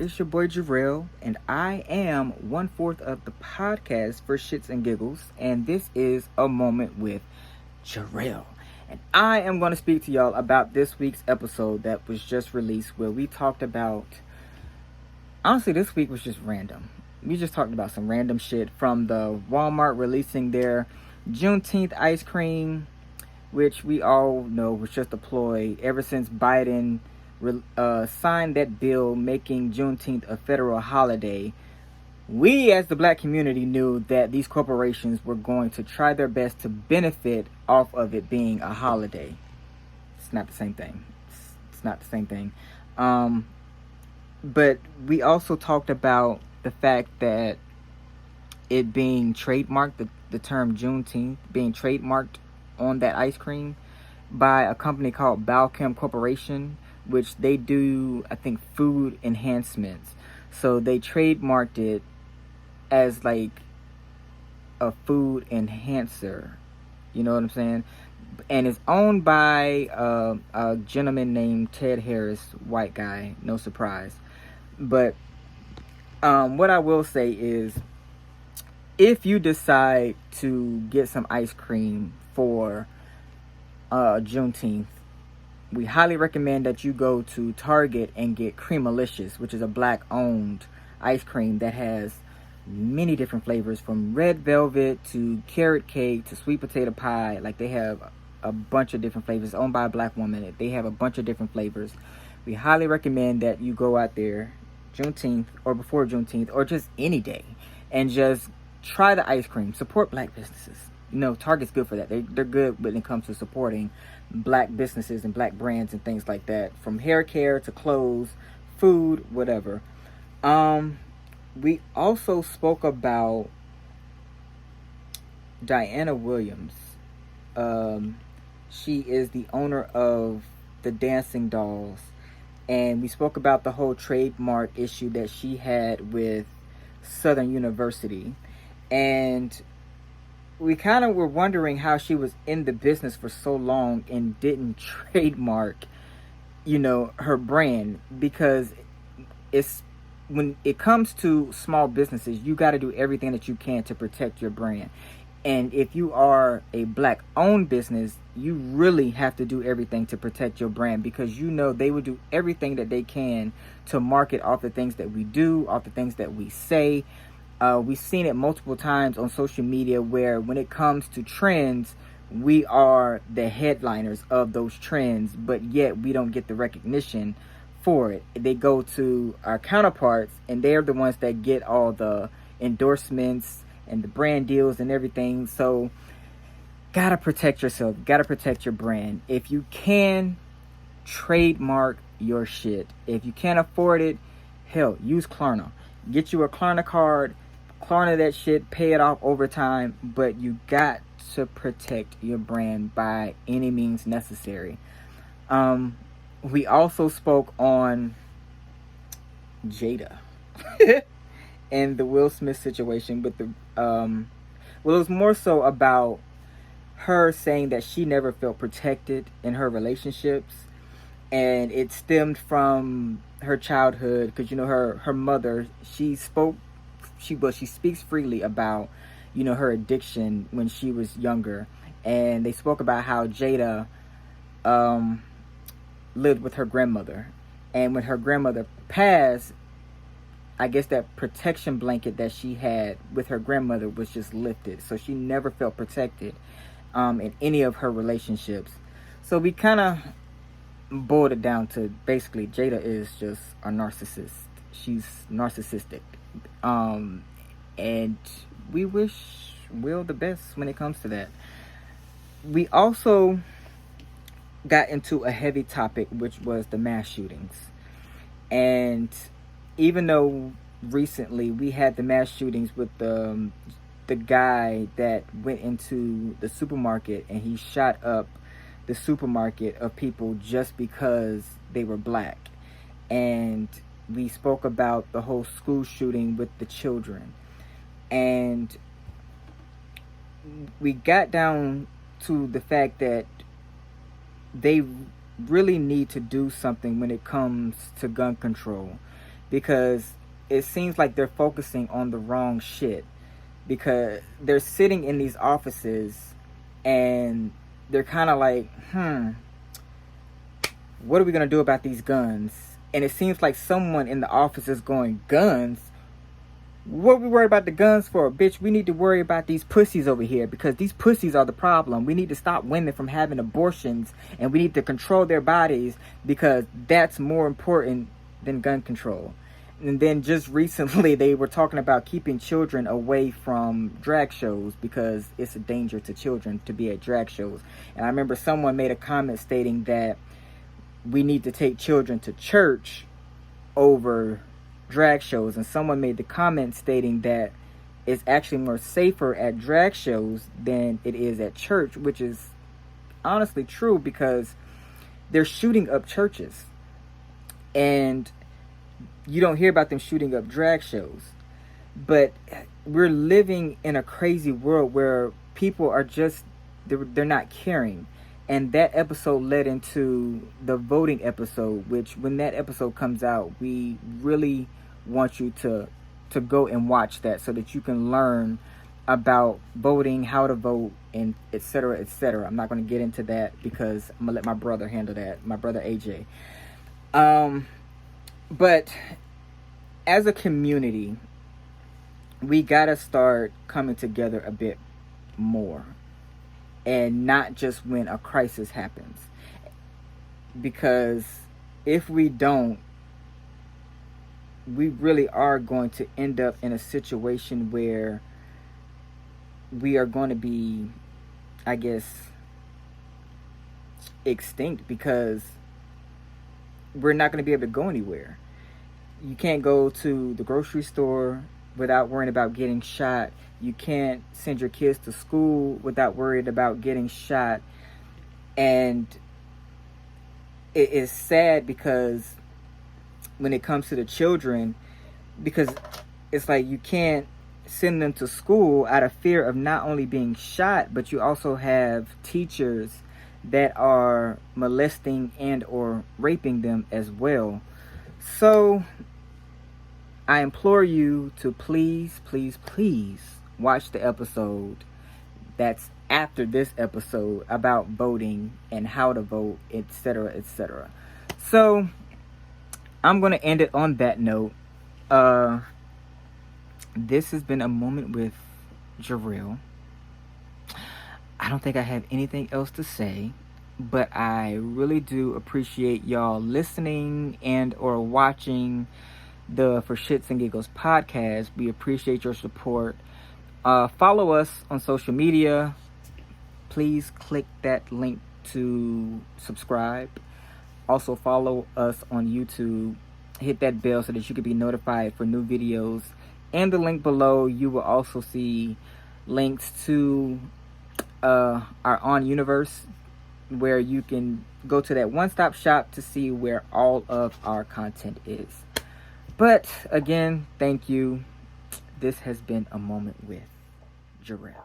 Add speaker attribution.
Speaker 1: It's your boy Jerel, and I am 1/4 of the podcast for shits and giggles, and this is a moment with Jerel. And I am going to speak to y'all about this week's episode that was just released, where we talked about. Honestly, this week was just random. We just talked about some random shit, from the Walmart releasing their Juneteenth ice cream, which we all know was just a ploy ever since Biden signed that bill making Juneteenth a federal holiday. We, as the black community, knew that these corporations were going to try their best to benefit off of it being a holiday. It's not the same thing. It's not the same thing. But we also talked about the fact that it being trademarked, the term Juneteenth being trademarked on that ice cream by a company called Balchem Corporation, which they do, I think, food enhancements. So they trademarked it as like a food enhancer. You know what I'm saying? And it's owned by a gentleman named Ted Harris, white guy, no surprise. But what I will say is, if you decide to get some ice cream for Juneteenth, we highly recommend that you go to Target and get Creamalicious, which is a black-owned ice cream that has many different flavors, from red velvet to carrot cake to sweet potato pie. Like, they have a bunch of different flavors. Owned by a black woman. They have a bunch of different flavors. We highly recommend that you go out there Juneteenth or before Juneteenth or just any day and just try the ice cream. Support black businesses. You know, Target's good for that. They're good when it comes to supporting black businesses and black brands and things like that, from hair care to clothes, food, whatever. We also spoke about Diana Williams. She is the owner of the Dancing Dolls, and we spoke about the whole trademark issue that she had with Southern University, and we kind of were wondering how she was in the business for so long and didn't trademark, her brand, because it's, when it comes to small businesses, you got to do everything that you can to protect your brand. And if you are a black-owned business, you really have to do everything to protect your brand, because they will do everything that they can to market off the things that we do, off the things that we say. We've seen it multiple times on social media where, when it comes to trends, we are the headliners of those trends, but yet we don't get the recognition for it. They go to our counterparts, and they're the ones that get all the endorsements and the brand deals and everything. So, gotta protect yourself. Gotta protect your brand. If you can, trademark your shit. If you can't afford it, hell, use Klarna. Get you a Klarna card. Klarna that shit, pay it off over time, but you got to protect your brand by any means necessary. We also spoke on Jada and the Will Smith situation with the it was more so about her saying that she never felt protected in her relationships, and it stemmed from her childhood, because her mother, she speaks freely about her addiction when she was younger. And they spoke about how Jada lived with her grandmother, and when her grandmother passed, I guess that protection blanket that she had with her grandmother was just lifted, so she never felt protected in any of her relationships. So we kind of boiled it down to, basically, Jada is just a narcissist. She's narcissistic. And we wish Will the best when it comes to that. We also got into a heavy topic, which was the mass shootings. And even though recently we had the mass shootings with the guy that went into the supermarket and he shot up the supermarket of people just because they were black. And we spoke about the whole school shooting with the children. And we got down to the fact that they really need to do something when it comes to gun control, because it seems like they're focusing on the wrong shit, because they're sitting in these offices and they're kind of like, what are we going to do about these guns? And it seems like someone in the office is going, guns? What we worry about the guns for? Bitch, we need to worry about these pussies over here, because these pussies are the problem. We need to stop women from having abortions, and we need to control their bodies, because that's more important than gun control. And then just recently they were talking about keeping children away from drag shows, because it's a danger to children to be at drag shows. And I remember someone made a comment stating that we need to take children to church over drag shows, and someone made the comment stating that it's actually more safer at drag shows than it is at church, which is honestly true, because they're shooting up churches and you don't hear about them shooting up drag shows. But we're living in a crazy world where people are just, they're not caring. And that episode led into the voting episode, which when that episode comes out, we really want you to go and watch that, so that you can learn about voting, how to vote, and etc., etc. I'm not going to get into that because I'm going to let my brother handle that, my brother AJ. But as a community, we got to start coming together a bit more, and not just when a crisis happens. Because if we don't, we really are going to end up in a situation where we are going to be, I guess, extinct, because we're not going to be able to go anywhere. You can't go to the grocery store without worrying about getting shot. You can't send your kids to school without worried about getting shot. And it is sad, because when it comes to the children, because it's like you can't send them to school out of fear of not only being shot, but you also have teachers that are molesting and or raping them as well. So I implore you to please watch the episode that's after this episode about voting and how to vote, etc., etc. So I'm going to end it on that note. This has been a moment with Jerel. I don't think I have anything else to say, but I really do appreciate y'all listening and or watching the For Shits and Giggles podcast. We appreciate your support. Follow us on social media. Please click that link to subscribe. Also follow us on YouTube. Hit that bell so that you can be notified for new videos. And the link below, you will also see links to our On Universe, where you can go to that one-stop shop to see where all of our content is. But again, thank you. This has been a moment with Jerel.